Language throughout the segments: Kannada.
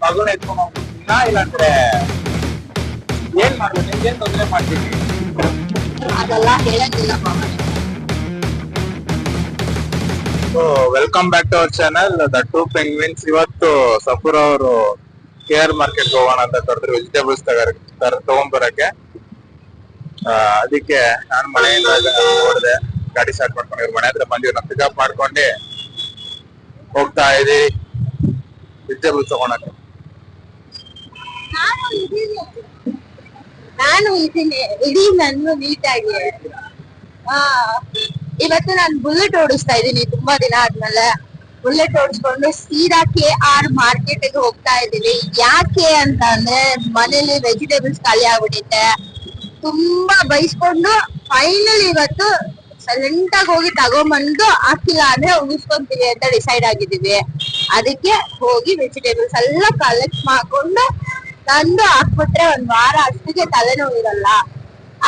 ಮಗುನ ಎತ್ಕೊಂಡು ಹೋಗ್ಬಿಡ್ತೀನಾ ಇಲ್ಲಾಂದ್ರೆ ಏನ್ ಮಾಡ್ಬೋದು, ನಿಮ್ಗೇನ್ ತೊಂದರೆ ಮಾಡ್ತೀನಿ? ಅದೆಲ್ಲ ಹೇಳಂಗಿಲ್ಲ ಮಾಮ. Welcome back to our channel the two penguins. ಇವತ್ತು ಸಫೂರ್ ಅವರು KR ಮಾರ್ಕೆಟ್ ಹೋಗೋಣ ಅಂತ ಕರೆದ್ರು ವೆಜಿಟೇಬಲ್ಸ್ ತಗೊಂಡ್ಬರಕ್ಕೆ. ಅದಕ್ಕೆ ನಾನು ಮನೆಯಿಂದ ನೋಡಿದೆ, ಗಾಡಿ ಸ್ಟಾರ್ಟ್ ಮಾಡ್ಕೊಂಡು ಇವ್ರ ಮನೆ ಹತ್ರ ಬಂದಿವ್ರು. ನಾವು ಪಿಕಪ್ ಮಾಡ್ಕೊಂಡು ಹೋಗ್ತಾ ಇದೀವಿ ವೆಜಿಟೇಬಲ್ಸ್ ತಗೊಳಕ್ಕೆ. ನಾನು ಇದೀನಿ ಇಡೀ ನನ್ನ ನೀಟಾಗಿ. ಇವತ್ತು ನಾನು ಬುಲೆಟ್ ಓಡಿಸ್ತಾ ಇದ್ದೀನಿ, ತುಂಬಾ ದಿನ ಆದ್ಮೇಲೆ ಬುಲೆಟ್ ಓಡಿಸ್ಕೊಂಡು ಸೀದಾ KR ಮಾರ್ಕೆಟ್ ಗೆ ಹೋಗ್ತಾ ಇದೀವಿ. ಯಾಕೆ ಅಂತ ಅಂದ್ರೆ ಮನೇಲಿ ವೆಜಿಟೇಬಲ್ಸ್ ಖಾಲಿ ಆಗ್ಬಿಟ್ಟಿದೆ, ತುಂಬಾ ಬೈಸ್ಕೊಂಡು ಫೈನಲ್ ಇವತ್ತು ಸೈಲೆಂಟ್ ಆಗಿ ಹೋಗಿ ತಗೊಂಬಂದು ಹಾಕಿಲ್ಲ ಅಂದ್ರೆ ಉಳಿಸ್ಕೊಂತೀವಿ ಅಂತ ಡಿಸೈಡ್ ಆಗಿದೀವಿ. ಅದಕ್ಕೆ ಹೋಗಿ ವೆಜಿಟೇಬಲ್ಸ್ ಎಲ್ಲ ಕಲೆಕ್ಟ್ ಮಾಡ್ಕೊಂಡು ತಂದು ಹಾಕ್ಬಿಟ್ರೆ ಒಂದ್ ವಾರ ಅಷ್ಟಿಗೆ ತಲೆನೋವು ಇರಲ್ಲ.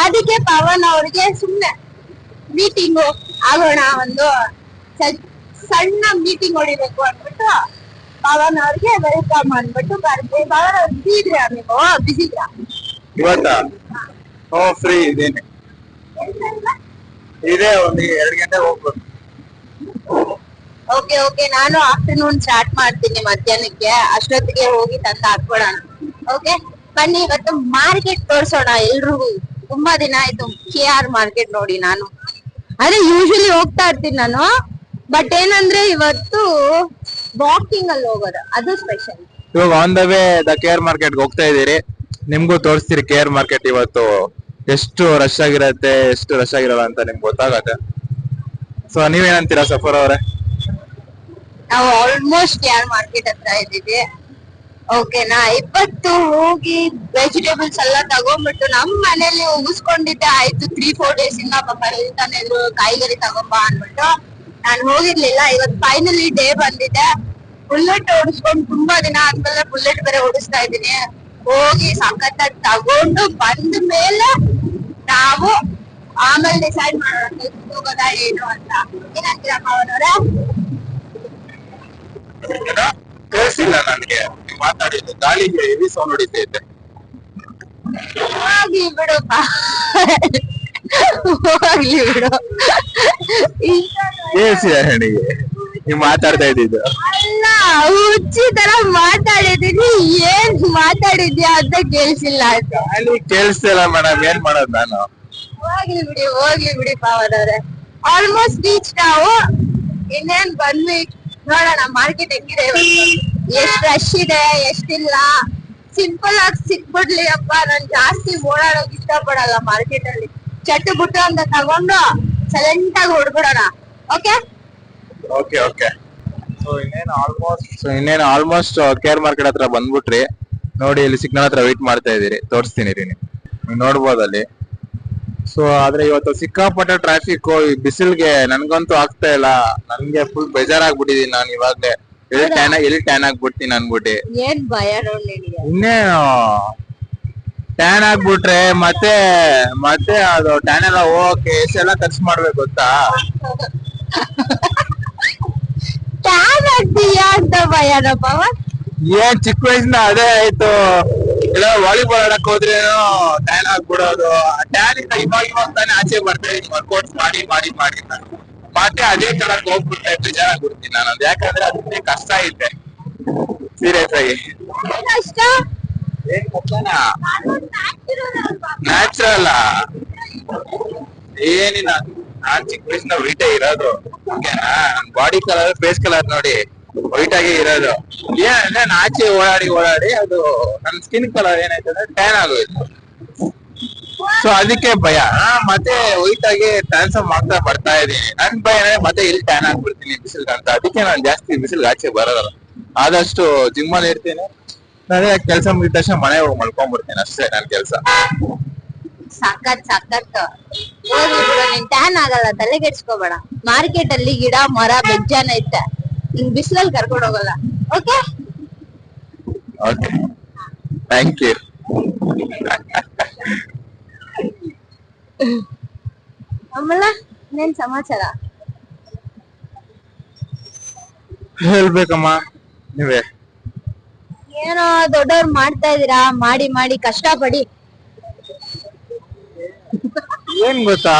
ಅದಕ್ಕೆ ಪವನ್ ಅವ್ರಿಗೆ ಸುಮ್ನೆ ಮೀಟಿಂಗು ಆಗೋಣ, ಒಂದು ಸಣ್ಣ ಮೀಟಿಂಗ್ ಹೊಡಿಬೇಕು ಅಂದ್ಬಿಟ್ಟು ಪವನ್ ಅವ್ರಿಗೆ ವೆಲ್ಕಮ್ ಅಂದ್ಬಿಟ್ಟು ಬರ್ತೀವಿ. ಪವನ್ ಅವ್ರು ಬಿಸಿ ಇದ್ರಾ? ನೀವು ಬಿಸಿ ಇದ್ರಾ ಇವತ್ತ? ಫ್ರೀ ಇದೇನೆ ಇದೆ, ಒಂದು 2 ಗಂಟೆ ಹೋಗ್ಬೋದು. ಓಕೆ ಓಕೆ, ನಾನು ಆಫ್ಟರ್ನೂನ್ ಸ್ಟಾರ್ಟ್ ಮಾಡ್ತೀನಿ ಮಧ್ಯಾಹ್ನಕ್ಕೆ, ಅಷ್ಟೊತ್ತಿಗೆ ಹೋಗಿ ತಂದು ಹಾಕ್ಬಿಡೋಣ. ಓಕೆ ಬನ್ನಿ, ಇವತ್ತು ಮಾರ್ಕೆಟ್ ತೋರ್ಸೋಣ ಎಲ್ರಿಗೂ. ತುಂಬಾ ದಿನ ಆಯ್ತು KR ಮಾರ್ಕೆಟ್ ನೋಡಿ. ನಾನು ಅದೇ ಯೂಶಲಿ ಹೋಗ್ತಾ ಇರ್ತೀನಿ ನಾನು, ಬಟ್ ಏನಂದ್ರೆ ಇವತ್ತು ವಾಕಿಂಗ್ ಅಲ್ಲಿ ಹೋಗೋದು, ಅದು ಸ್ಪೆಷಲ್. ಇವಾಗ on the way the KR market ಹೋಗ್ತಾ ಇದೀರಿ, ನಿಮ್ಗೂ ತೋರಿಸ್ತೀರಿ KR ಮಾರ್ಕೆಟ್ ಇವತ್ತು ಎಷ್ಟು ರಶ್ ಆಗಿರತ್ತೆ, ಎಷ್ಟು ರಶ್ ಆಗಿರಲ್ಲ ಅಂತ ನಿಮ್ಗೆ ಗೊತ್ತಾಗತ್ತೆ. ಸೊ ನೀವೇನಂತೀರಾ ಸಫರ್ ಅವರೇ? ನಾವು ಆಲ್ಮೋಸ್ಟ್ KR ಮಾರ್ಕೆಟ್ ಹತ್ರ ಇದ್ದೀವಿ. ಓಕೆನಾ, ಇವತ್ತು ಹೋಗಿ ವೆಜಿಟೇಬಲ್ಸ್ ಎಲ್ಲ ತಗೊಂಡ್ಬಿಟ್ಟು ನಮ್ ಮನೇಲಿ ಉಗಿಸ್ಕೊಂಡಿದ್ದೆ ಆಯ್ತು. 3-4 ಡೇಸ್ ಇಂದ ಪಾಪ ಹೇಳ್ತಾನೆ ಇದ್ರು ಕಾಯಿಗರಿ ತಗೊಂಬಾ ಅನ್ಬಿಟ್ಟು. ನಾನು ಹೋಗಿರ್ಲಿಲ್ಲ, ಇವತ್ತು ಫೈನಲಿ ಡೇ ಬಂದಿದೆ. ಬುಲೆಟ್ ಓಡಿಸ್ಕೊಂಡು ತುಂಬಾ ದಿನ ಆದ್ಮೇಲೆ ಬುಲೆಟ್ ಬೇರೆ ಓಡಿಸ್ತಾ ಇದೀನಿ. ಹೋಗಿ ಸಖತ್ತಾಗಿ ತಗೊಂಡು ಬಂದ ಮೇಲೆ ನಾವು ಆಮೇಲೆ ಡಿಸೈಡ್ ಮಾಡೋಣ ಹೋಗೋದಾ ಏನು ಅಂತ. ಏನಂತೀರಾ ಪವನ್ ಅವರೇ? ಕೇಳಿಸಿಲ್ಲ ನನಗೆ ಮಾತಾಡಿದ್ದು, ಗಾಳಿಗೆ ಹೆವಿ ಸೌಂಡ್ ಹೊಡಿತೈತೆ. ಹೋಗ್ಲಿ ಬಿಡಪ್ಪ, ಹೋಗ್ಲಿ ಬಿಡು. ಕೇಳಿಸಿದೆ ನನಗೆ ನೀವು ಮಾತಾಡ್ತಾ ಇದ್ದಿದ್ದು. ಅಲ್ಲ, ಹುಚ್ಚಿ ತರ ಮಾತಾಡಿದೀನಿ. ಏನ್ ಮಾತಾಡಿದ್ಯಾ ಅಂತ ಕೇಳಿಸಿಲ್ಲ ಅಂತ. ಗಾಳಿ ಕೇಳಿಸ್ತಿಲ್ಲ ಮೇಡಮ್, ಏನ್ ಮಾಡೋದು ನಾನು? ಹೋಗ್ಲಿ ಬಿಡಿ ಪವನ್ ಅವ್ರೆ. ಆಲ್ಮೋಸ್ಟ್ ರೀಚ್ ನಾವು. ಇನ್ನೇನ್ ಬಂದ್ವಿ, ನೋಡೋಣ ಮಾರ್ಕೆಟ್ ಹೆಂಗಿದೆ ಇವತ್ತು, ಎಷ್ಟ್ ರಶ್ ಇದೆ ಎಷ್ಟಿಲ್ಲ. ಸಿಂಪಲ್ ಆಗಿ ಸಿಕ್ಬಿಡ್ಲಿ ಅಪ್ಪ, ನಾನ್ ಜಾಸ್ತಿ ಓಡಾಡೋಕ್ ಇಷ್ಟ ಪಡಲ್ಲ ಮಾರ್ಕೆಟ್ ಅಲ್ಲಿ. ಚಟ್ಟು ಬುಟ್ಟು ಅಂತ ತಗೊಂಡು ಸೈಲೆಂಟ್ ಆಗಿ ಹೊಡ್ಬಿಡೋಣ. Okay okay okay. ಸೊ ಇನ್ನೇನು ಆಲ್ಮೋಸ್ಟ್ KR ಮಾರ್ಕೆಟ್ ಹತ್ರ ಬಂದ್ಬಿಟ್ರಿ. ನೋಡಿ, ಇಲ್ಲಿ ಸಿಗ್ನಲ್ ಹತ್ರ ವೇಟ್ ಮಾಡ್ತಾ ಇದೀರಿ, ತೋರಿಸ್ತೀನಿ ರೀ, ನೀವು ನೋಡ್ಬೋದು ಅಲ್ಲಿ. ಸೊ ಆದ್ರೆ ಇವತ್ತು ಸಿಕ್ಕಾಪಟ್ಟೆ ಟ್ರಾಫಿಕ್. ಈ ಬಿಸಿಲ್ಗೆ ನನ್ಗಂತೂ ಆಗ್ತಾ ಇಲ್ಲ, ನನ್ಗೆ ಫುಲ್ ಬೇಜಾರಾಗ್ಬಿಟ್ಟಿದೀನಿ. ನಾನು ಇವಾಗ್ಲೇ ಎಲ್ಲಿ ಟ್ಯಾನ್ ಆಗ್ಬಿಡ್ತೀನಿ ಅನ್ಬಿಟ್ಟು. ಏನ್ ಭಯ ನೋಡಿ. ಇನ್ನೇನು ಟ್ಯಾನ್ ಆಗ್ಬಿಟ್ರೆ ಮತ್ತೆ ಮತ್ತೆ ಅದು ಟ್ಯಾನ್ ಎಲ್ಲ ಹೋಗಕ್ಕೆ ಎಷ್ಟೆಲ್ಲ ಖರ್ಚು ಮಾಡ್ಬೇಕು ಗೊತ್ತಾ? ಟ್ಯಾನ್ ಆಗ್ತೀಯಾ ಅಂತ ಭಯನಪ್ಪ. ಏನ್ ಚಿಕ್ಕ ವಯಸ್ಸಿಂದ ಅದೇ ಆಯ್ತು. ಇಲ್ಲ ವಾಲಿಬಾಲ್ ಆಡಕ್ ಹೋದ್ರೇನು ಟ್ಯಾನ್ ಆಗ್ಬಿಡೋದು. ಟ್ಯಾನ್ ಇಂದ ಇವಾಗ ತಾನೇ ಆಚೆ ಬರ್ತಾ ಇದೀನಿ, ವರ್ಕೌಟ್ಸ್ ಮಾಡಿ ಮಾಡಿ ಮಾಡಿ ಮತ್ತೆ ಅದೇ ತರಕ್ ಹೋಗ್ಬಿಟ್ಟೆ, ಬೇಜಾರಾಗ್ಬಿಡ್ತೀನಿ ನಾನು. ಯಾಕಂದ್ರೆ ಅದಕ್ಕೆ ಕಷ್ಟ ಐತೆ ಸೀರಿಯಸ್ ಆಗಿ. ಕಷ್ಟ ಏನ್ ಕಷ್ಟನಾ? ನ್ಯಾಚುರಲ್ ಏನಿಲ್ಲ. ನಾನ್ ಚಿಕ್ಕ ವಯಸ್ಸಿನ ವೈಟೇ ಇರೋದು, ಓಕೆನಾ? ಬಾಡಿ ಕಲರ್, ಫೇಸ್ ಕಲರ್ ನೋಡಿ ವೈಟ್ ಆಗಿ ಇರೋದು. ಏನಂದ್ರೆ ಆಚೆ ಓಡಾಡಿ ಅದು ನನ್ನ ಸ್ಕಿನ್ ಕಲರ್ ಏನಾಯ್ತು ಅಂದ್ರೆ ಟ್ಯಾನ್ ಆಗೋಯ್ತು. ಸೊ ಅದಕ್ಕೆ ಭಯ. ಮತ್ತೆ ವೈಟ್ ಆಗಿ ಟ್ರಾನ್ಸ್ಫಾರ್ಮ್ ಆಗ್ತಾ ಬರ್ತಾ ಇದೀನಿ. ನನ್ ಭಯ ಅಂದ್ರೆ ಮತ್ತೆ ಇಲ್ಲಿ ಟ್ಯಾನ್ ಆಗ್ಬಿಡ್ತೀನಿ ಬಿಸಿಲ್ಗೆ ಅಂತ. ಅದಕ್ಕೆ ನಾನು ಜಾಸ್ತಿ ಬಿಸಿಲ್ಗೆ ಆಚೆ ಬರೋದಲ್ಲ. ಆದಷ್ಟು ಜಿಮ್ ಅಲ್ಲಿ ಇರ್ತೀನಿ. ಅದೇ ಕೆಲಸ ಮುಗಿದ ತಕ್ಷಣ ಮನೆ ಹೋಗಿ ಮಲ್ಕೊಂಡ್ಬಿಡ್ತೀನಿ, ಅಷ್ಟೇ ನನ್ ಕೆಲಸ. ಸಖತ್ ಹೋಗ್ಲಿ ಬಿಡು, ನೀನ್ ಟ್ಯಾನ್ ಆಗಲ್ಲ, ತಲೆಗೆಡ್ಸ್ಕೋಬೇಡ. ಮಾರ್ಕೆಟ್ ಅಲ್ಲಿ ಗಿಡ ಮರ ಬೆಜ್ಜಾನ ಐತೆ, ನಿನ್ ಬಿಸಿಲಲ್ಲಿ ಕರ್ಕೊಂಡು ಹೋಗಲ್ಲ. Okay okay, thank you. ಆಮೇಲೆ ಇನ್ನೇನ್ ಸಮಾಚಾರ? ಹೇಳ್ಬೇಕಮ್ಮ ನೀವೇ. ಏನೋ ದೊಡ್ಡವ್ರು ಮಾಡ್ತಾ ಇದೀರಾ, ಮಾಡಿ ಮಾಡಿ ಕಷ್ಟಪಡಿ. ಏನ್ ಗೊತ್ತಾ,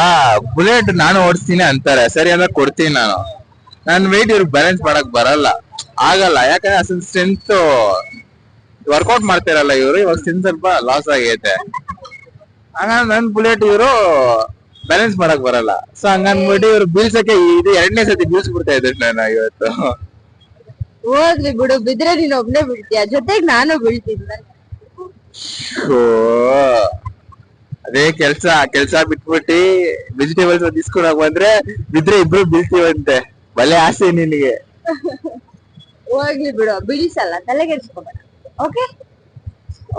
ಬುಲೆಟ್ ನಾನು ಓಡಿಸ್ತೀನಿ ಅಂತಾರೆ, ಸರಿ ಅಂದ್ರೆ ಕೊಡ್ತೀನಿ ನಾನು. ನನ್ ವೆಯ್ಟ್ ಇವ್ರಿಗೆ ಬ್ಯಾಲೆನ್ಸ್ ಮಾಡಕ್ ಬರಲ್ಲ, ಆಗಲ್ಲ. ಯಾಕಂದ್ರೆ ಅಷ್ಟೊಂದು ಸ್ಟ್ರೆಂತ್ ವರ್ಕೌಟ್ ಮಾಡ್ತಿರಲ್ಲ ಇವರು, ಇವಾಗ ಸ್ಟ್ರೆಂತ್ ಸ್ವಲ್ಪ ಲಾಸ್ ಆಗೈತೆ. ಹಂಗ ನನ್ ಬುಲೆಟ್ ಇವರು ಬ್ಯಾಲೆನ್ಸ್ ಮಾಡಕ್ ಬರಲ್ಲ. ಸೊ ಹಂಗನ್ಬಿಟ್ಟು ಇವ್ರು ಬೀಳ್ಸಕ್ಕೆ ಇದು 2ನೇ ಸತಿ ಬೀಳ್ಸ್ಬಿಡ್ತಾ ಇದ್ದೆ ನಾನು ಇವತ್ತು. ಹೋಗ್ಲಿ ಬಿಡು, ಬಿದ್ರೆ ನೀನ್ ಒಬ್ನೇ ಬೀಳ್ತೀಯ, ಜೊತೆಗ್ ನಾನು ಬೀಳ್ತೀನಿ. ಓ ಅದೇ ಕೆಲ್ಸ ಬಿಟ್ಬಿಟ್ಟು ವೆಜಿಟೇಬಲ್ಸ್ ಇಸ್ಕೊಳಕ್ ಬಂದ್ರೆ ಬಿದ್ರೆ ಇಬ್ರು ಬೀಳ್ತೀವಂತೆ. ಒಳ್ಳೆ ಆಸೆ ನಿನಗೆ. ಹೋಗ್ಲಿ ಬಿಡು, ಬಿಡಿಸಲ್ಲ, ತಲೆಗೆಡ್ಸ್ಕೊಬೇಡ. Okay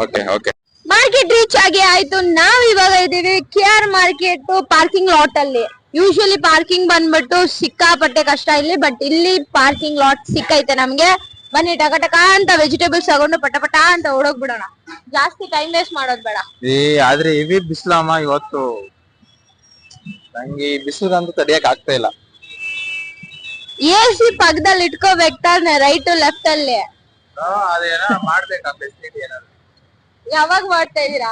okay okay. Market reach ಆಗಿ ಆಯ್ತು. ನಾವ್ ಇವಾಗ ಇದೀವಿ KR ಮಾರ್ಕೆಟ್ ಪಾರ್ಕಿಂಗ್ ಲಾಟ್ ಅಲ್ಲಿ. ಯೂಶಲಿ ಪಾರ್ಕಿಂಗ್ ಬಂದ್ಬಿಟ್ಟು ಸಿಕ್ಕಾಪಟ್ಟೆ ಕಷ್ಟ ಇಲ್ಲಿ, ಬಟ್ ಇಲ್ಲಿ ಪಾರ್ಕಿಂಗ್ ಲಾಟ್ ಸಿಕ್ಕೈತೆ ನಮ್ಗೆ. ಬನ್ನಿ ಟಕ ಅಂತ ವೆಜಿಟೇಬಲ್ಸ್ ತಗೊಂಡು ಪಟ ಅಂತ ಓಡೋಗ್ಬಿಡೋಣ. ಜಾಸ್ತಿ ಟೈಮ್ ವೇಸ್ಟ್ ಮಾಡೋದ್ ಬೇಡ. ಆದ್ರೆ ಇವಿ ಬಿಸ್ಲಮ್ಮ ಇವತ್ತು, ನಂಗೆ ಈ ಬಿಸಿಲಂತೂ ತಡಿಯಕ್ ಆಗ್ತಾ ಇಲ್ಲ. AC ಪಕ್ಕದಲ್ಲಿ ಇಟ್ಕೋಬೇಕು ತಾನೆ, ರೈಟ್ ಲೆಫ್ಟ್ ಅಲ್ಲಿ. ಅದೇನ ಮಾಡ್ಬೇಕಾ ಫೆಸಿಲಿಟಿ ಏನಾದ್ರು? ಯಾವಾಗ ಮಾಡ್ತಾ ಇದೀರಾ?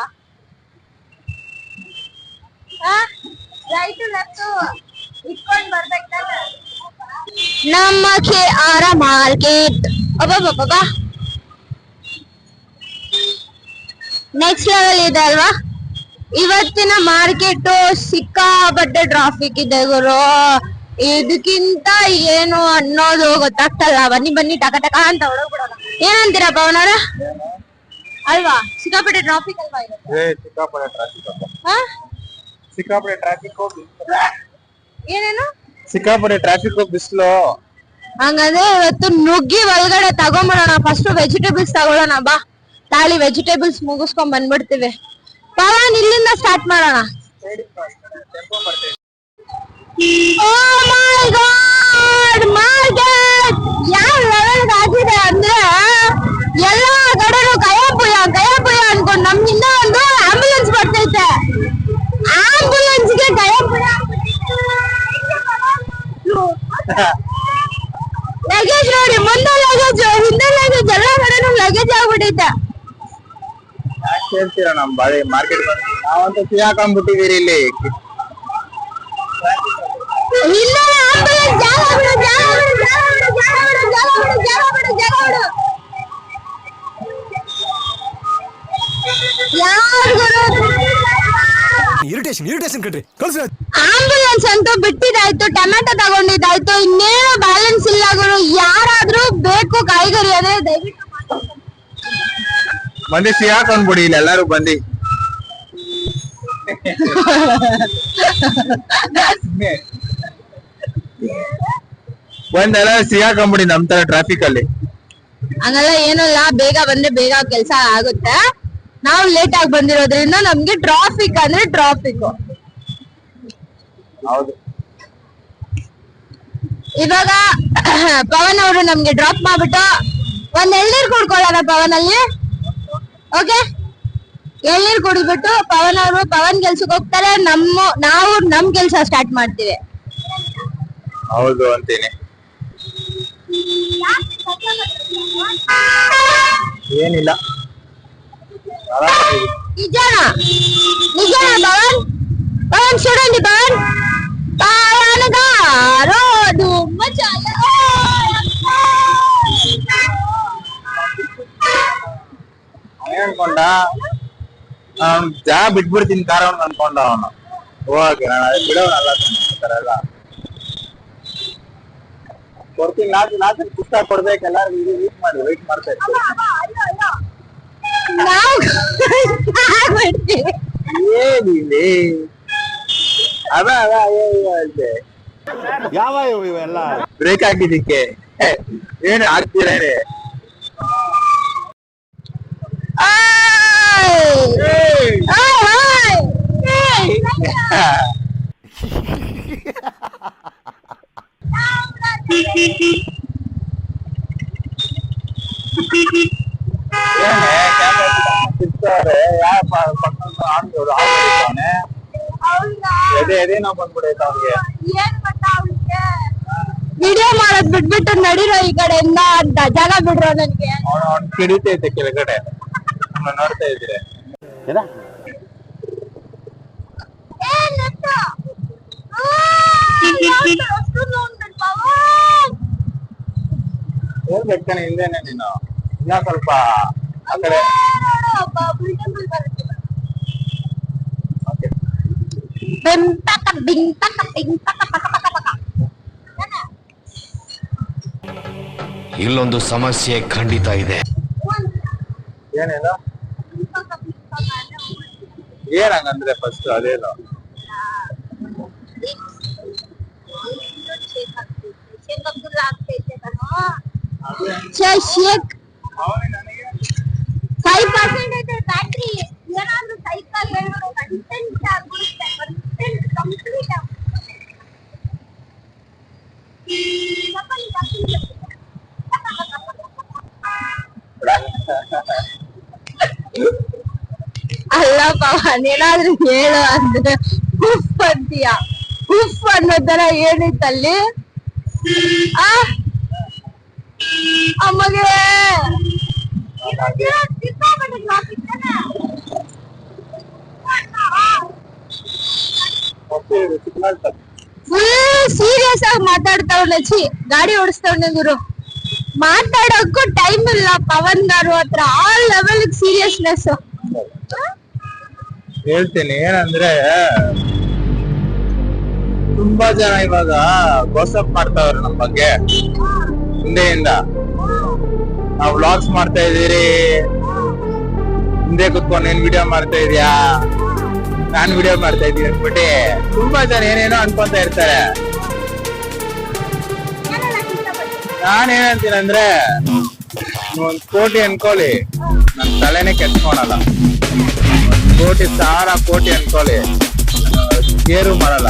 ರೈಟ್ ಲೆಫ್ಟ್ ಇಟ್ಕೊಂಡ್ ಬರ್ಬೇಕು ತಾನೆ. ನಮ್ಮ KR ಮಾರ್ಕೆಟ್ ಅಬ್ಬಬ್ಬಬ್ಬಾ ನೆಕ್ಸ್ಟ್ ಲೆವೆಲ್ ಇದೆ ಅಲ್ವಾ. ಇವತ್ತಿನ ಮಾರ್ಕೆಟ್ ಸಿಕ್ಕಾಪಟ್ಟೆ ಟ್ರಾಫಿಕ್ ಇದೆ ಗುರು. ಇದಕ್ಕಿಂತ ಏನು ಅನ್ನೋದು ಗೊತ್ತಾಗ್ತಲ್ಲ. ಬನ್ನಿ ಟಕ ಅಂತ ಹೊಡೋಗ್ಬಿಡೋಣ. ಏನಂತೀರಾ ಪವನವ್ರ? ಅಲ್ವಾ, ಸಿಕ್ಕಾಪಟ್ಟೆ ಟ್ರಾಫಿಕ್ ಅಲ್ವಾ ಇವತ್ತು? ಸಿಕ್ಕಾಪಟ್ಟೆ ಟ್ರಾಫಿಕ್ ಏನೇನು ಸಿಕ್ಕಾಪಟ್ಟೆ ಟ್ರಾಫಿಕ್ ಬಿಸಿಲು. ಹಂಗಂದ್ರೆ ಇವತ್ತು ನುಗ್ಗಿ ಒಳಗಡೆ ತಗೊಂಡ್ಬರೋಣ. ಫಸ್ಟ್ ವೆಜಿಟೇಬಲ್ಸ್ ತಗೊಳ್ಳೋಣ ಬಾ. ತಾಳಿ ವೆಜಿಟೇಬಲ್ಸ್ ಮುಗಿಸ್ಕೊಂಡ್ ಬಂದ್ಬಿಡ್ತೀವಿ. ಪವನ್ ಇಲ್ಲಿಂದ ಸ್ಟಾರ್ಟ್ ಮಾಡೋಣ. Oh my God! ಮಾರ್ಕೆಟ್ ಯಾವ ಲೆವೆಲ್ ಆಗಿದೆ ಅಂದ್ರೆ ಎಲ್ಲಾ ಕಡೆನೂ ಕಯ್ಯಪುಯ ಅನ್ಕೊಂಡು ನಮ್ಮಿಂದ ಒಂದು ಆಂಬುಲೆನ್ಸ್ ಬರ್ತೈತೆ. ಆಂಬುಲೆನ್ಸ್ಗೆ ಕಯ್ಯಪುಯ ಲಗೇಜ್ ನೋಡಿ, ಮುಂದೆ ಲಗೇಜ್ ಹಿಂದೆ ಲಗೇಜ್, ಎಲ್ಲಾ ಕಡೆನೂ ಲಗೇಜ್ ಆಗ್ಬಿಟ್ಟೈತೆ. ಹೇಳ್ತೀರಾ ನಮ್ ಬಾಳೆ ಮಾರ್ಕೆಟ್ ಬಂದು ನಾವಂತೂ ಸಿಗಾಕೊಂಡ್ಬಿಟ್ಟಿದೀರಿ ಇಲ್ಲಿ. ಹಿಂದೆ ಆಂಬುಲೆನ್ಸ್ ಇರಿಟೇಷನ್ ಕಣ್ರಿ. ಆಂಬುಲೆನ್ಸ್ ಅಂತೂ ಬಿಟ್ಟಿದಾಯ್ತು, ಟೊಮೆಟೊ ತಗೊಂಡಿದ್ದಾಯ್ತು, ಇನ್ನೇನು ಬ್ಯಾಲೆನ್ಸ್ ಇಲ್ಲ ಗುರು. ಯಾರಾದ್ರೂ ಬೇಕು ಕಾಯಿಗರಿ ಅಂದ್ರೆ ದಯವಿಟ್ಟು ಬಂದಿ ಸಿಗಾಕೊಂಡ್ಬಿಡಿ ಇಲ್ಲಿ ಎಲ್ಲಾರು ಬಂದಿ. ಒಂದೆಲ್ಲ ಸಿಗಾಕೊಂಡ್ಬಿಡಿ ನಮ್ ತರ ಟ್ರಾಫಿಕ್ ಅಲ್ಲಿ. ಹಂಗಲ್ಲ ಏನೂ ಇಲ್ಲ, ಬೇಗ ಬಂದ್ರೆ ಬೇಗ ಕೆಲ್ಸ ಆಗುತ್ತೆ. ನಾವು ಲೇಟ್ ಆಗಿ ಬಂದಿರೋದ್ರಿಂದ ನಮ್ಗೆ ಟ್ರಾಫಿಕ್ ಅಂದ್ರೆ ಟ್ರಾಫಿಕ್. ಹೌದು. ಇವಾಗ ಪವನ್ ಅವರು ನಮ್ಗೆ ಡ್ರಾಪ್ ಮಾಡ್ಬಿಟ್ಟು ಒಂದ್ ಎಳ್ನೀರ್ ಕುಡ್ಕೊಳ್ಳೋಣ ಪವನ್ ಅಲ್ಲಿ. ಓಕೆ, ಎಳ್ನೀರ್ ಕುಡಿದ್ಬಿಟ್ಟು ಪವನ್ ಕೆಲ್ಸಕ್ಕೆ ಹೋಗ್ತಾರೆ. ನಾವು ನಮ್ ಕೆಲ್ಸ ಸ್ಟಾರ್ಟ್ ಮಾಡ್ತೀವಿ. ಹೌದು ಅಂತೀನಿ. ಏನಿಲ್ಲ, ನಿಜನಾ ಪವನ್ ಸ್ಟೂಡೆಂಟ್ ಪವನ್ಗಾರೋದು ಮಜಾ. ಅನ್ಕೊಂಡ ಜಾಬ್ ಬಿಟ್ಬಿಡ್ತೀನಿ ಕಾರ ಅನ್ಕೊಂಡ ಅವನು. ಹೋಗಿ ನಾನು ಅದೇ ಬಿಡೋನಲ್ಲ ಎಲ್ಲ ಕೊಡ್ತೀನಿ. ನಾಲ್ಕು ಪುಸ್ತಕ ಕೊಡ್ಬೇಕು ಎಲ್ಲಾರು. ವೇಟ್ ಮಾಡ್ತಾ ಇರ್ತೀನಿ. ಏನಿದೆ ಅದ ಯಾವ ಇವೆಲ್ಲ ಬ್ರೇಕ್ ಹಾಕಿದಿಕ್ಕೆ ಏನು ಆಗ್ತೀರೇನೆ. ಎದೆ ನಾವು ಬಂದ್ಬಿಡೈತೆ ಅವ್ರಿಗೆ. ಏನ್ ಗೊತ್ತಾ ಅವ್ರಿಗೆ ವಿಡಿಯೋ ಮಾಡೋದ್ ಬಿಟ್ಬಿಟ್ಟು ನಡಿರೋ ಈ ಕಡೆಯಿಂದ ಅಂತ ಜಾಗ ಬಿಡ್ರೋ ನನ್ಗೆ. ಅವ್ನು ಕಿಡಿತೈತೆ ಕೆಳಗಡೆ ನೋಡ್ತಾ ಇದ್ರೆ ಹೋಗ್ಬೇಕಾನೆ ಹಿಂದೆನೆ ನೀನು ಇನ್ನ ಸ್ವಲ್ಪ ಆ ಕಡೆ. ಇಲ್ಲೊಂದು ಸಮಸ್ಯೆ ಖಂಡಿತ ಇದೆ. ಏನೇನು ಏನಂಗಂದ್ರೆ ಫಸ್ಟ್ ಅದೇನು ಶೇಕ್ 5% ಐತೆ ಬ್ಯಾಟ್ರಿ. ಏನಾದ್ರೂ ಸೈಕಲ್ ಹೇಳಿದ್ರು ಕಂಟೆಂಟ್ ಆಗ್ಬಿಡುತ್ತೆ. ಕಂಟೆಂಟ್ ಕಂಪ್ಲೀಟ್ ಅಲ್ಲ ಪವನ್, ಏನಾದ್ರೂ ಹೇಳು ಅಂದ್ರೆ ಉಫ್ ಅಂತೀಯ. ಉಫ್ ಅನ್ನೋ ತರ ಏನಿತ್ತಲ್ಲಿ ಅಮ್ಮಗೆ ಫುಲ್ ಸೀರಿಯಸ್ ಆಗಿ ಮಾತಾಡ್ತಾವ್ನೆ. ಗಾಡಿ ಓಡಿಸ್ತಾವ್ನೆ ಗುರು. ಮಾತಾಡೋಕ್ಕೂ ಟೈಮ್ ಇಲ್ಲ ಪವನ್ ಗಾರು ಹತ್ರ. All level seriousness. ಹೇಳ್ತೀನಿ ಏನಂದ್ರೆ ತುಂಬಾ ಜನ ಇವಾಗ ಗೋಸಪ್ ಮಾಡ್ತಾವ್ರೆ ನಮ್ ಬಗ್ಗೆ ಹಿಂದೆಯಿಂದ. ನಾವ್ ವ್ಲಾಗ್ಸ್ ಮಾಡ್ತಾ ಇದೀರಿ, ಹಿಂದೆ ಕುತ್ಕೊಂಡು ನೀನ್ ವಿಡಿಯೋ ಮಾಡ್ತಾ ಇದೀಯಾ, ನಾನ್ ವಿಡಿಯೋ ಮಾಡ್ತಾ ಇದೀನಿ ಅಂದ್ಬಿಟ್ಟು ತುಂಬಾ ಜನ ಏನೇನೋ ಅನ್ಕೊಂತ ಇರ್ತಾರೆ. ನಾನೇನಂತೀನಿ ಅಂದ್ರೆ ಒಂದ್ ಕೋಟಿ ಅನ್ಕೊಳ್ಳಿ, ನನ್ ತಲೆನೇ ಕೆತ್ಕೊಳಲ್ಲ. ಕೋಟಿ ಅನ್ಕೊಳ್ಳಿ, ಕೇರು ಮಾಡಲ್ಲ.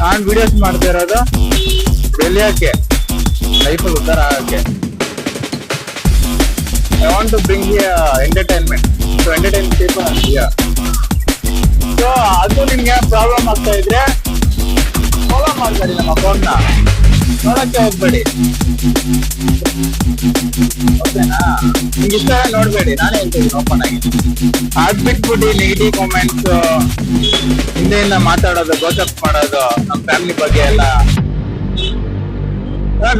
ನಾನ್ ವಿಡಿಯೋಸ್ ಮಾಡ್ತಾ ಇರೋದು ಬೆಳೆಯಕ್ಕೆ, ಲೈಫಲ್ಲಿ ಉದ್ಧಾರ ಆಗಕ್ಕೆ. I want to bring entertainment to entertain people ಅಂತ. ಸೊ ಅದು ನಿಮ್ಗೆ ಪ್ರಾಬ್ಲಮ್ ಆಗ್ತಾ ಇದ್ರೆ ಫಾಲೋ ಮಾಡ್ಬೇಡಿ ನಮ್ಮ ಅಕೌಂಟ್ನ, ನೋಡಕ್ಕೆ ಹೋಗ್ಬೇಡಿ. ಓಕೆನಾ? ನಿಮ್ಗೆ ಇಷ್ಟ ನೋಡ್ಬೇಡಿ, ನಾನೇ ಹೇಳ್ತೀನಿ ಓಪನ್ ಆಗಿ. ಅದ್ ಬಿಟ್ಬಿಟ್ಟು ನೆಗೆಟಿವ್ ಕಾಮೆಂಟ್ಸ್, ಹಿಂದೆಯಿಂದ ಮಾತಾಡೋದು, ಗೋಸಪ್ ಮಾಡೋದು, ನಮ್ಮ ಫ್ಯಾಮಿಲಿ ಬಗ್ಗೆ ಎಲ್ಲ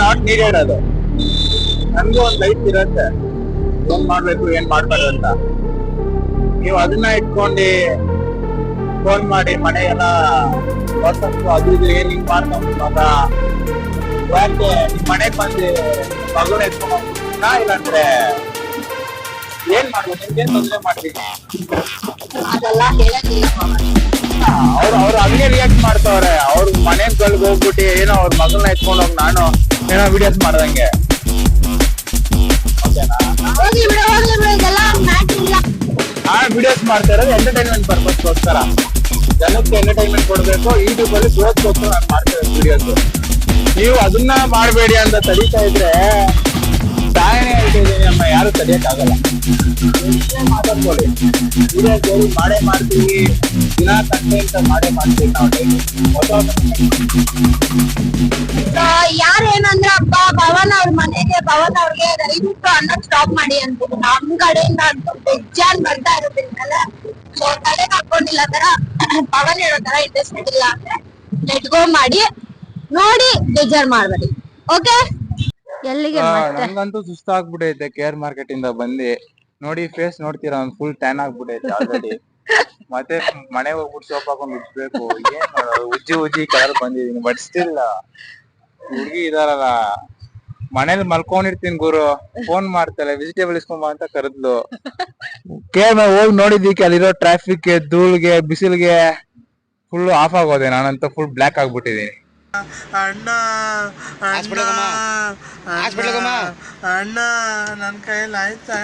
ನಾಟ್ ನೀಡೆಡ್. ಅದು ನನ್ಗೂ ಒಂದ್ ಲೈಫ್ ಇರುತ್ತೆ, ಏನ್ ಮಾಡ್ಬೇಕು ಏನ್ ಮಾಡ್ಬಾರ್ದು ಅಂತ. ನೀವು ಅದನ್ನ ಇಟ್ಕೊಂಡು ಫೋನ್ ಮಾಡಿ ಮನೆಗೆಲ್ಲ ಅದು ಇದು ಏನ್ ಹಿಂಗ್ ಮಾಡ್ಕೊಂಡು ಮಗ ಯಾಕೆ ನಿಮ್ ಮನೆಗ್ ಬಂದು ಮಗುನ ಎತ್ಕೊಂಡು ಹೋಗ್ಬಿಡ್ತೀನಾ, ಇಲ್ಲಾಂದ್ರೆ ಏನ್ ಮಾಡ್ಬೋದು, ನಿಮ್ಗೇನ್ ತೊಂದ್ರೆ ಮಾಡ್ತೀನಿ. ಅದೆಲ್ಲ ಹೇಳಕ್ಕಿಲ್ಲ ಪವನ್. ಅವ್ರು ಹಂಗೆ ರಿಯಾಕ್ಟ್ ಮಾಡ್ತಾವ್ರೆ. ಅವ್ರ ಮನೆಗಳಿಗೆ ಹೋಗ್ಬಿಟ್ಟು ಏನೋ ಅವ್ರ ಮಗಳನ್ನ ಎತ್ಕೊಂಡು ಹೋಗಿ ನಾನು ಏನೋ ವಿಡಿಯೋಸ್ ಮಾಡ್ದಂಗೆ. ಹೋಗ್ಲಿ ಬಿಡು, ಹೋಗ್ಲಿ ಬಿಡು, ಇದೆಲ್ಲ ಮ್ಯಾಟ್ರ್ ಇಲ್ಲ. ವಿಡಿಯೋಸ್ ಮಾಡ್ತಾ ಇರೋದು ಎಂಟರ್ಟೈನ್ಮೆಂಟ್ ಪರ್ಪಸ್ಗೋಸ್ಕರ, ಜನಕ್ಕೆ ಎಂಟರ್ಟೈನ್ಮೆಂಟ್ ಕೊಡ್ಬೇಕು. ಯೂಟ್ಯೂಬ್ ಅಲ್ಲಿ ಗ್ರೋತ್ಗೋಸ್ಕರ ನಾನು ಮಾಡ್ತಾ ಇರೋದು ವಿಡಿಯೋಸ್. ನೀವು ಅದನ್ನ ಮಾಡಬೇಡಿ ಅಂತ ತಡೀತಾ ಇದ್ರೆ ತಾನೇ ಹೇಳ್ತಿದ್ದೀನಿ, ನಮ್ಮ ಯಾರು ತಡಿಯಕ್ಕಾಗಲ್ಲ. ಮಾತಾಡ್ಕೊಳ್ಳಿ, ವಿಡಿಯೋಸ್ ಹೇಳಿ ಮಾಡೇ ಮಾಡ್ತೀವಿ, ದಿನ ಕಂಟೆಂಟ್ ಮಾಡೇ ಮಾಡ್ತೀವಿ ನಾವು ಡೈಲಿ. ಯಾರೇನಂದ್ರೆ ಅಪ್ಪ ಪವನ್ ಅವ್ರ ಮನೆಗೆ, ಪವನ್ ಅವ್ರಿಗೆ ದಯವಿಟ್ಟು ಅನ್ನೋದ್ ಸ್ಟಾಪ್ ಮಾಡಿ ಅಂತೀನಿ. ನಮ್ ಕಡೆಯಿಂದ ಅಂತೂ ಬೇಜಾನ್ ಬರ್ತಾ ಇರೋದ್ರಿಂದಲ್ಲ. ಸೊ ತಲೆಗೆ ಹಾಕೊಂಡಿಲ್ಲ ತರ ಪವನ್ ಹೇಳೋ ತರ ಇಂಟ್ರೆಸ್ಟೆಡ್ ಇಲ್ಲ ಅಂದ್ರೆ ಲೆಟ್ ಗೋ ಮಾಡಿ, ನೋಡಿ ಬೇಜಾರ್ ಮಾಡ್ಬೇಡಿ. ಓಕೆ, ಎಲ್ಲಿಗೆ ಮತ್ತೆ? ನಂಗಂತೂ ಸುಸ್ತಾಗ್ಬಿಟ್ಟೈತೆ ಕೇರ್ ಮಾರ್ಕೆಟ್ ಇಂದ ಬಂದಿ. ನೋಡಿ ಫೇಸ್ ನೋಡ್ತೀರಾ, ಒಂದ್ ಫುಲ್ ಟ್ಯಾನ್ ಆಗ್ಬಿಟ್ಟೈತೆ ಆಲ್ರೆಡಿ. ಮತ್ತೆ ಮನೆಗೆ ಹೋಗ್ಬಿಟ್ಟು ಸೋಪ್ ಹಾಕೊಂಡ್ ಉಜ್ಬೇಕು. ಏನ್ ಮಾಡೋದು, ಉಜ್ಜಿ ಕಲರ್ ಬಂದಿದೀನಿ. ಬಟ್ ಸ್ಟಿಲ್ ಹುಡ್ಗಿ ಇದಾರಲ್ಲ, ಮನೇಲಿ ಮಲ್ಕೊಂಡಿರ್ತೀನಿ ಗುರು, ಫೋನ್ ಮಾಡ್ತಾಳೆ ವೆಜಿಟೇಬಲ್ ಇಸ್ಕೊಂಬ ಅಂತ ಕರೆದ್ಲು. ಕೇರ್ ಹೋಗಿ ನೋಡಿದ್ದಕ್ಕೆ ಅಲ್ಲಿರೋ ಟ್ರಾಫಿಕ್, ಧೂಳ್ಗೆ, ಬಿಸಿಲ್ಗೆ ಫುಲ್ ಆಫ್ ಆಗೋದೆ. ನಾನಂತ ಫುಲ್ ಬ್ಲ್ಯಾಕ್ ಆಗ್ಬಿಟ್ಟಿದೀನಿ. ಅಣ್ಣ ಅಣ್ಣ ನನ್ ಕೈಯಲ್ಲಿ ಆಯ್ತಾ?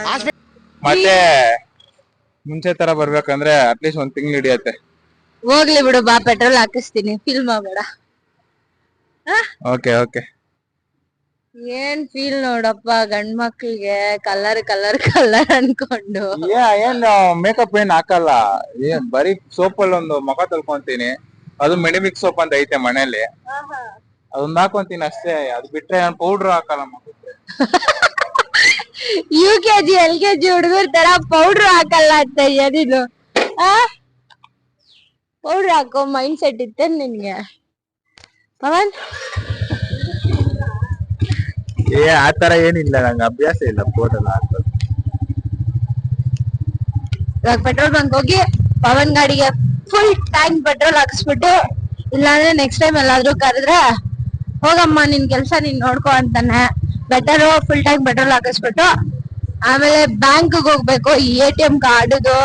ಮತ್ತೆ ಮುಂಚೆ ತರ ಬರ್ಬೇಕಂದ್ರೆ ಅಟ್ಲೀಸ್ಟ್ ಒಂದ್ ತಿಂಗ್ಳು ಹಿಡಿಯತ್ತೆ. ಹೋಗ್ಲಿ ಬಿಡು ಬಾ, ಪೆಟ್ರೋಲ್ ಹಾಕಿಸ್ತೀನಿ, ಫೀಲ್ ಮಾಡ್ಬೇಡ. Okay okay. ಏನ್ ಫೀಲ್ ನೋಡಪ್ಪ, ಗಂಡ್ ಮಕ್ಳಿಗೆ ಕಲರ್ ಕಲರ್ ಕಲರ್ ಅನ್ಕೊಂಡು. ಏನ್ ಮೇಕಪ್ ಏನ್ ಹಾಕಲ್ಲ, ಏನ್ ಬರೀ ಸೋಪ್ ಅಲ್ಲಿ ಒಂದು ಮುಖ ತೊಳ್ಕೊಂತೀನಿ. ಅದು ಮೆಡಿಮಿಕ್ ಸೋಪ್ ಅಂತ ಐತೆ ಮನೇಲಿ, ಅದೊಂದ್ ಹಾಕೊಂತೀನಿ ಅಷ್ಟೇ. ಅದು ಬಿಟ್ರೆ ನಾನು ಪೌಡ್ರ್ ಹಾಕಲ್ಲ ಮುಖಕ್ಕೆ. UKG LKG ಹುಡುಗರ ತರ ಪೌಡ್ರ್ ಹಾಕಲ್ಲ ಅಂತ ನೀನು. ಪೌಡ್ರ್ ಹಾಕೋ ಮೈಂಡ್ ಸೆಟ್ ಇತ್ತೆ ನಿನ್ಗೆ ಪವನ್? ಆತರ ಏನಿಲ್ಲ, ನಂಗೆ ಅಭ್ಯಾಸ ಇಲ್ಲ ಪೌಡರ್ ಹಾಕೋದು. ಇವಾಗ ಪೆಟ್ರೋಲ್ ಬಂಕ್ ಹೋಗಿ ಪವನ್ ಗಾಡಿಗೆ ಫುಲ್ ಟ್ಯಾಂಕ್ ಪೆಟ್ರೋಲ್ ಹಾಕಿಸ್ಬಿಟ್ಟು, ಇಲ್ಲಾಂದ್ರೆ ನೆಕ್ಸ್ಟ್ ಟೈಮ್ ಎಲ್ಲಾದ್ರೂ ಕರೆದ್ರೆ ಹೋಗಮ್ಮ ನಿನ್ ಕೆಲ್ಸ ನೀನ್ ನೋಡ್ಕೊ ಅಂತಾನೆ. ಬೆಟರ್ ಫುಲ್ ಟ್ಯಾಂಕ್ ಪೆಟ್ರೋಲ್ ಹಾಕಿಸ್ಬಿಟ್ಟು ಆಮೇಲೆ ಬ್ಯಾಂಕ್ ಹೋಗ್ಬೇಕು. ATM ಕಾರ್ಡದು,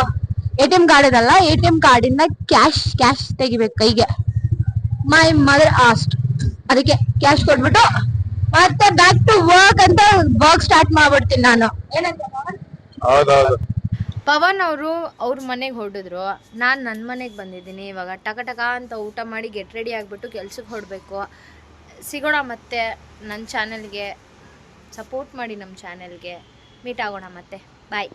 ATM ಕಾರ್ಡದಲ್ಲ, ATM ಕಾರ್ಡಿಂದ ಕ್ಯಾಶ್ ತೆಗಿಬೇಕು ಕೈಗೆ. ಮೈ ಮದರ್ ಆಸ್ಟ್, ಅದಕ್ಕೆ ಕ್ಯಾಶ್ ಕೊಟ್ಬಿಟ್ಟು ಮತ್ತೆ ಬ್ಯಾಕ್ ಟು ವರ್ಕ್ ಅಂತ ವರ್ಕ್ ಸ್ಟಾರ್ಟ್ ಮಾಡ್ಬಿಡ್ತೀನಿ ನಾನು. ಏನಂತ ಹೌದೌದು. ಪವನ್ ಅವರು ಅವ್ರ ಮನೆಗೆ ಹೊರಡಿದ್ರು, ನಾನು ನನ್ನ ಮನೆಗೆ ಬಂದಿದ್ದೀನಿ. ಇವಾಗ ಟಕ ಅಂತ ಊಟ ಮಾಡಿ ಗೆಟ್ ರೆಡಿ ಆಗಿಬಿಟ್ಟು ಕೆಲ್ಸಕ್ಕೆ ಹೊರಡಬೇಕು. ಸಿಗೋಣ ಮತ್ತೆ ನನ್ನ ಚಾನಲ್ಗೆ ಸಪೋರ್ಟ್ ಮಾಡಿ, ನಮ್ಮ ಚಾನಲ್ಗೆ ಮೀಟ್ ಆಗೋಣ ಮತ್ತೆ. ಬಾಯ್.